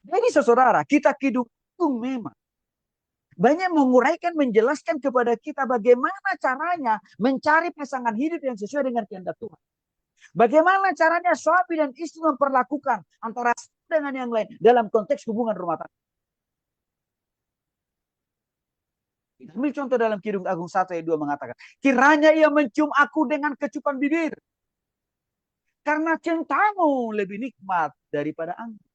Jadi saudara, kita kidung memang banyak menguraikan, menjelaskan kepada kita bagaimana caranya mencari pasangan hidup yang sesuai dengan kehendak Tuhan. Bagaimana caranya suami dan istri memperlakukan antara satu dengan yang lain dalam konteks hubungan rumah tangga. Ambil contoh dalam Kidung Agung 1 ayat 2 mengatakan, kiranya ia mencium aku dengan kecupan bibir, karena cintamu lebih nikmat daripada anggur.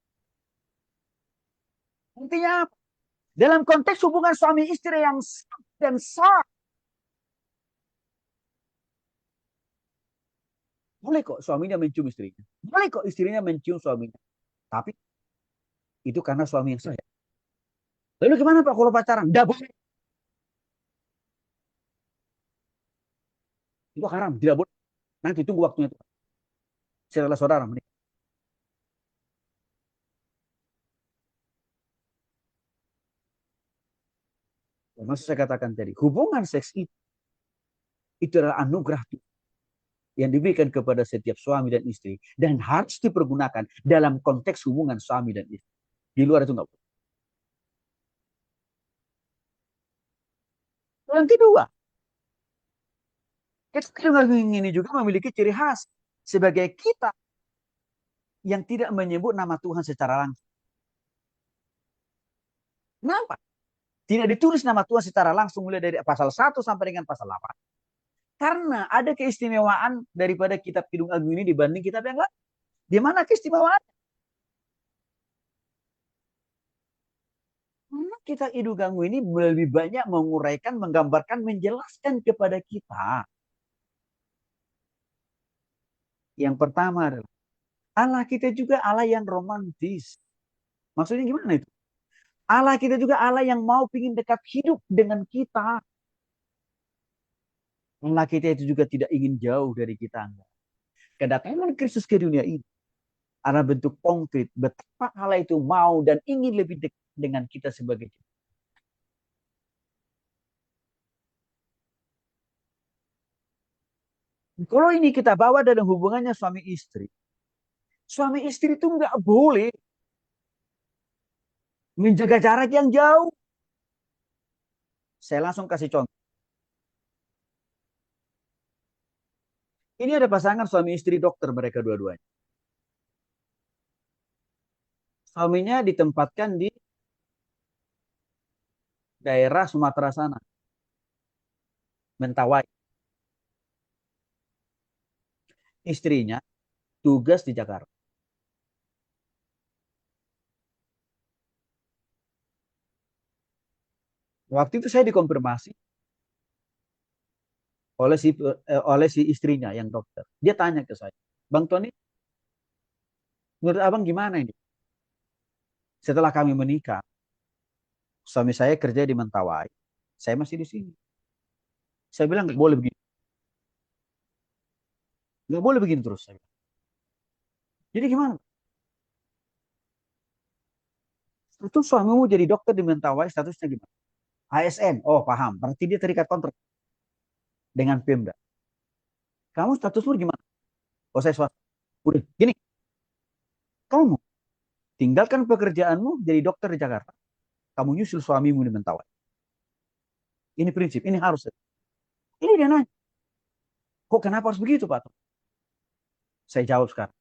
Intinya apa? Dalam konteks hubungan suami istri yang sah dan sah, boleh kok suaminya mencium istrinya. Boleh kok istrinya mencium suaminya. Tapi itu karena suami yang sah. Lalu gimana Pak kalau pacaran? Tidak boleh. Itu haram. Tidak boleh. Nanti tunggu waktunya. Setelah saudara menikah. Maksud saya katakan tadi, hubungan seks itu adalah anugerah yang diberikan kepada setiap suami dan istri dan harus dipergunakan dalam konteks hubungan suami dan istri. Di luar itu nggak boleh. Yang kedua, kita ini juga memiliki ciri khas sebagai kita yang tidak menyebut nama Tuhan secara langsung. Kenapa? Tidak ditulis nama Tuhan secara langsung mulai dari pasal 1 sampai dengan pasal 8. Karena ada keistimewaan daripada kitab Kidung Agung ini dibanding kitab yang lain. Di mana keistimewaan? Karena kita Kidung Agung ini lebih banyak menguraikan, menggambarkan, menjelaskan kepada kita. Yang pertama adalah Allah kita juga Allah yang romantis. Maksudnya gimana itu? Allah kita juga Allah yang mau ingin dekat hidup dengan kita. Allah kita itu juga tidak ingin jauh dari kita. Kedatangan Kristus ke dunia ini adalah bentuk konkret betapa Allah itu mau dan ingin lebih dekat dengan kita sebagai kita. Kalau ini kita bawa dalam hubungannya suami istri. Suami istri itu nggak boleh menjaga jarak yang jauh. Saya langsung kasih contoh. Ini ada pasangan suami istri dokter mereka dua-duanya. Suaminya ditempatkan di daerah Sumatera sana, Mentawai. Istrinya tugas di Jakarta. Waktu itu saya dikonfirmasi oleh si istrinya yang dokter. Dia tanya ke saya, Bang Tony, menurut abang gimana ini? Setelah kami menikah, suami saya kerja di Mentawai, saya masih di sini. Saya bilang nggak boleh begini, nggak boleh begini terus. Saya bilang. Jadi gimana? Itu suamimu jadi dokter di Mentawai, statusnya gimana? ASN, oh paham. Berarti dia terikat kontrak dengan Pemda. Kamu statusmu gimana? Oh saya swasta. Udah, gini, kamu tinggalkan pekerjaanmu jadi dokter di Jakarta. Kamu nyusul suamimu di Mentawai. Ini prinsip, ini harus. Ini dia nanya. Kok kenapa harus begitu, Pak? Saya jawab sekarang.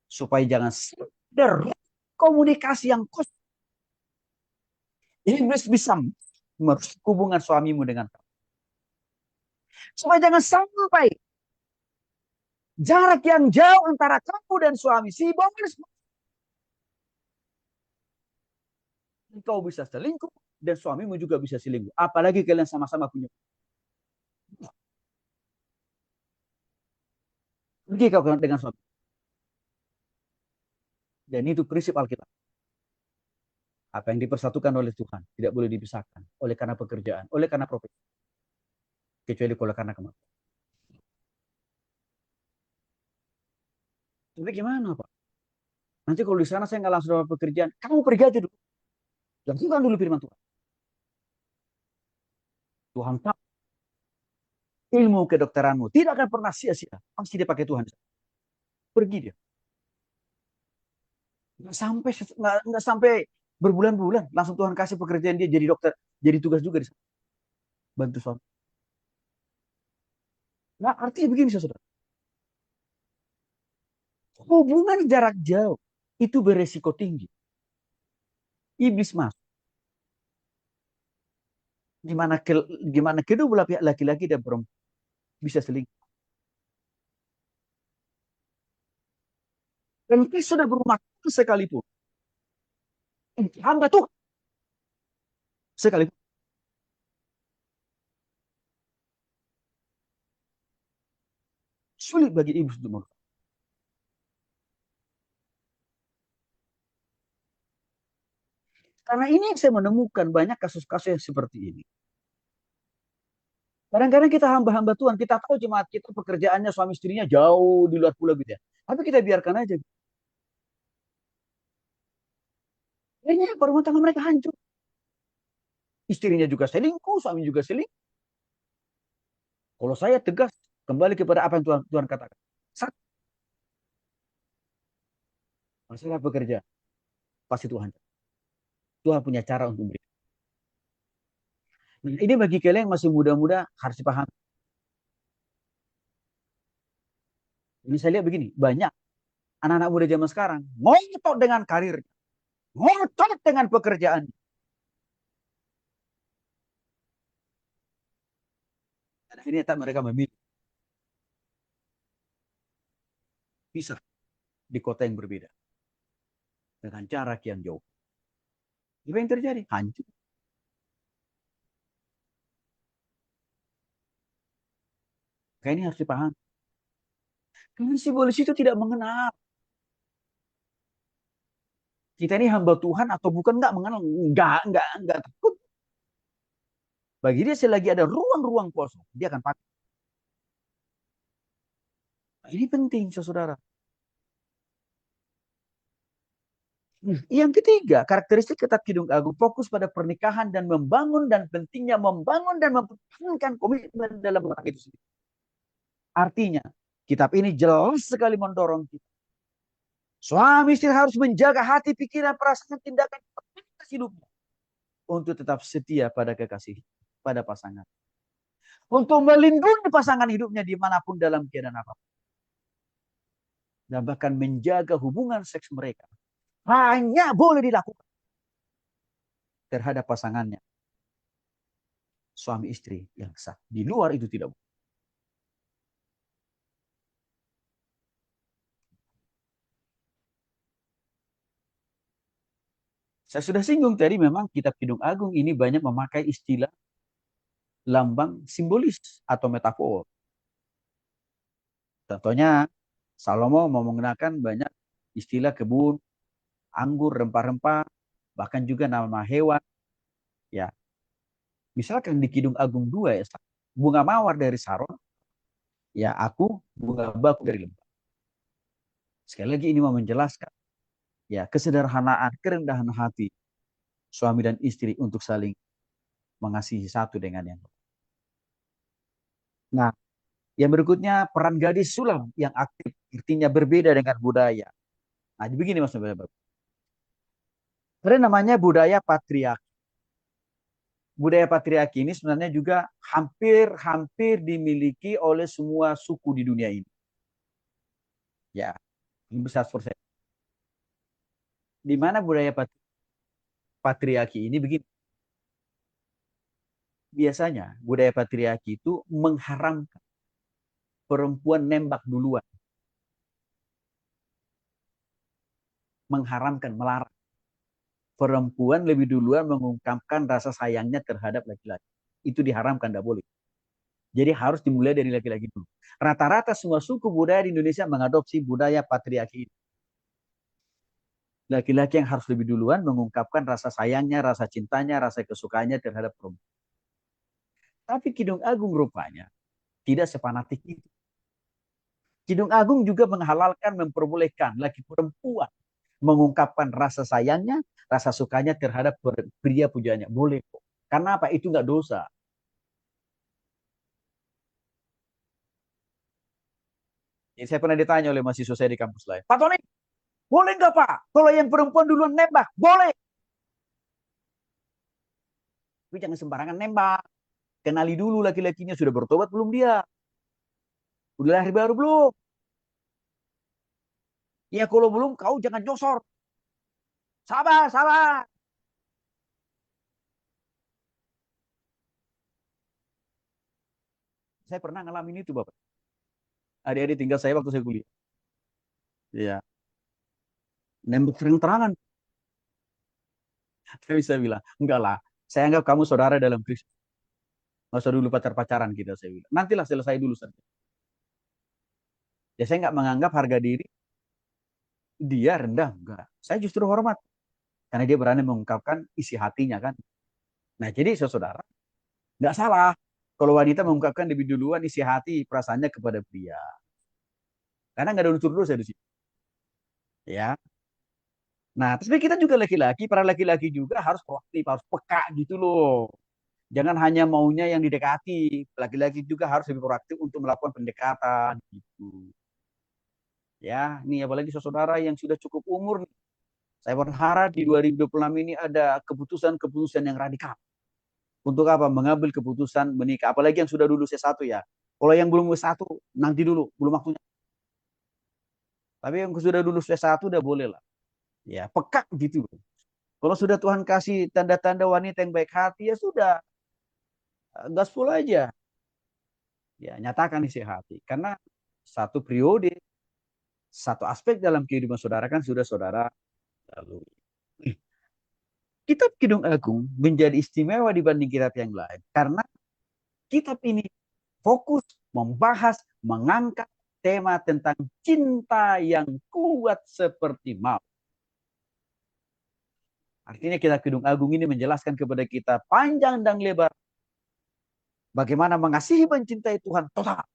Supaya jangan sadar komunikasi yang kos. Iblis bisa merusak hubungan suamimu dengan kamu. Supaya jangan sampai jarak yang jauh antara kamu dan suami. Si bonus. Kau bisa selingkuh dan suamimu juga bisa selingkuh. Apalagi kalian sama-sama punya. Pergi kau dengan suami. Dan itu prinsip Alkitab. Apa yang dipersatukan oleh Tuhan tidak boleh dipisahkan oleh karena pekerjaan, oleh karena profesi, kecuali oleh karena kematian. Tapi gimana Pak? Nanti kalau di sana saya nggak langsung dapat pekerjaan, kamu pergi aja dulu. Lakukan dulu firman Tuhan. Tuhan tahu ilmu kedokteranmu tidak akan pernah sia-sia. Pasti dia pakai Tuhan. Pergi dia. Nggak sampai berbulan-bulan langsung Tuhan kasih pekerjaan dia jadi dokter, jadi tugas juga di sana, bantu suami. Nah, artinya begini saudara, hubungan jarak jauh itu beresiko tinggi. Iblis masuk. Gimana gimana kedua belah pihak laki-laki dan perempuan bisa selingkuh. Dan kita sudah berumah tangga sekalipun, hamba tuh sekalipun sulit bagi iblis untuk melakukan. Karena ini yang saya menemukan banyak kasus-kasus yang seperti ini. Kadang-kadang kita hamba-hamba Tuhan, kita tahu jemaat kita pekerjaannya suami istrinya jauh di luar pulau gitu ya. Tapi kita biarkan aja. Kayaknya rumah tangga mereka hancur. Istrinya juga selingkuh, suami juga selingkuh. Kalau saya tegas, kembali kepada apa yang Tuhan, Tuhan katakan. Satu, masalah bekerja, pasti Tuhan. Tuhan punya cara untuk memberi. Nah, ini bagi kalian yang masih muda-muda harus dipahami. Ini saya lihat begini, banyak anak-anak muda zaman sekarang ngotot dengan karir, ngotot dengan pekerjaan. Dan ini tak mereka memilih pisah di kota yang berbeda dengan jarak yang jauh. Apa yang terjadi? Hancur. Kayak ini harus dipahami. Karena simbolis itu tidak mengenal. Kita ini hamba Tuhan atau bukan nggak mengenal. Enggak takut. Bagi dia selagi ada ruang-ruang kosong, dia akan pakai. Nah, ini penting, saudara. Yang ketiga, karakteristik ketat Kidung Agung fokus pada pernikahan dan membangun dan pentingnya membangun dan mempertahankan komitmen dalam rumah itu sendiri. Artinya, kitab ini jelas sekali mendorong kita. Suami istri harus menjaga hati, pikiran, perasaan, tindakan hidupnya untuk tetap setia pada kekasih, pada pasangan. Untuk melindungi pasangan hidupnya dimanapun dalam keadaan apa. Dan bahkan menjaga hubungan seks mereka. Hanya boleh dilakukan terhadap pasangannya. Suami istri yang sah. Di luar itu tidak boleh. Saya sudah singgung tadi memang kitab Kidung Agung ini banyak memakai istilah lambang simbolis atau metafor. Contohnya Salomo mau menggunakan banyak istilah kebun, anggur, rempah-rempah, bahkan juga nama hewan. Ya, misalkan di Kidung Agung 2 ya, bunga mawar dari Saron, ya aku bunga baku dari lembah. Sekali lagi ini mau menjelaskan ya kesederhanaan, kerendahan hati suami dan istri untuk saling mengasihi satu dengan yang lain. Nah, yang berikutnya peran gadis sulam yang aktif, artinya berbeda dengan budaya. Nah, begini Mas Bapak. Ada namanya budaya patriarki. Budaya patriarki ini sebenarnya juga hampir-hampir dimiliki oleh semua suku di dunia ini. Ya, ini besar persen. Di mana budaya patriarki ini begini. Biasanya budaya patriarki itu mengharamkan perempuan nembak duluan. Mengharamkan, melarang. Perempuan lebih duluan mengungkapkan rasa sayangnya terhadap laki-laki. Itu diharamkan, tidak boleh. Jadi harus dimulai dari laki-laki dulu. Rata-rata semua suku budaya di Indonesia mengadopsi budaya patriarki ini. Laki-laki yang harus lebih duluan mengungkapkan rasa sayangnya, rasa cintanya, rasa kesukaannya terhadap perempuan. Tapi Kidung Agung rupanya tidak sepanatik itu. Kidung Agung juga menghalalkan, memperbolehkan laki perempuan mengungkapkan rasa sayangnya, rasa sukanya terhadap pria pujanya. Boleh kok. Karena apa? Itu nggak dosa. Jadi saya pernah ditanya oleh mahasiswa saya di kampus lain, Pak Tony, Boleh nggak Pak? Kalau yang perempuan duluan nembak, boleh. Tapi jangan sembarangan nembak. Kenali dulu laki-lakinya sudah bertobat belum dia? Udah lahir baru belum? Ya kalau belum kau jangan nyosor. Sabar, sabar. Saya pernah ngalamin itu Bapak. Adik-adik tinggal saya waktu saya kuliah. Iya, nembak terang-terangan. Saya bisa bilang, enggak lah. Saya anggap kamu saudara dalam Kristus. Nggak usah dulu pacar-pacaran kita, saya bilang. Nantilah selesai dulu saja. Ya saya nggak menganggap harga diri dia rendah, enggak. Saya justru hormat. Karena dia berani mengungkapkan isi hatinya kan. Nah jadi saudara, nggak salah. Kalau wanita mengungkapkan lebih duluan isi hati perasaannya kepada pria. Karena nggak ada unsur dosa di situ. Ya. Nah, tapi kita juga laki-laki, para laki-laki juga harus proaktif, harus peka gitu loh. Jangan hanya maunya yang didekati. Laki-laki juga harus lebih proaktif untuk melakukan pendekatan gitu. Ya, ini apalagi saudara yang sudah cukup umur. Saya berharap di 2026 ini ada keputusan-keputusan yang radikal. Untuk apa? Mengambil keputusan menikah. Apalagi yang sudah lulus S1 ya. Kalau yang belum S1, nanti dulu. Belum waktunya. Tapi yang sudah lulus S1 udah boleh lah. Ya, peka gitu. Kalau sudah Tuhan kasih tanda-tanda wanita yang baik hati, ya sudah. Gaspol aja. Ya, nyatakan isi hati. Karena satu periode, satu aspek dalam kehidupan saudara kan sudah saudara lalui. Kitab Kidung Agung menjadi istimewa dibanding kitab yang lain. Karena kitab ini fokus membahas, mengangkat tema tentang cinta yang kuat seperti maut. Artinya kitab Kidung Agung ini menjelaskan kepada kita panjang dan lebar bagaimana mengasihi mencintai Tuhan total.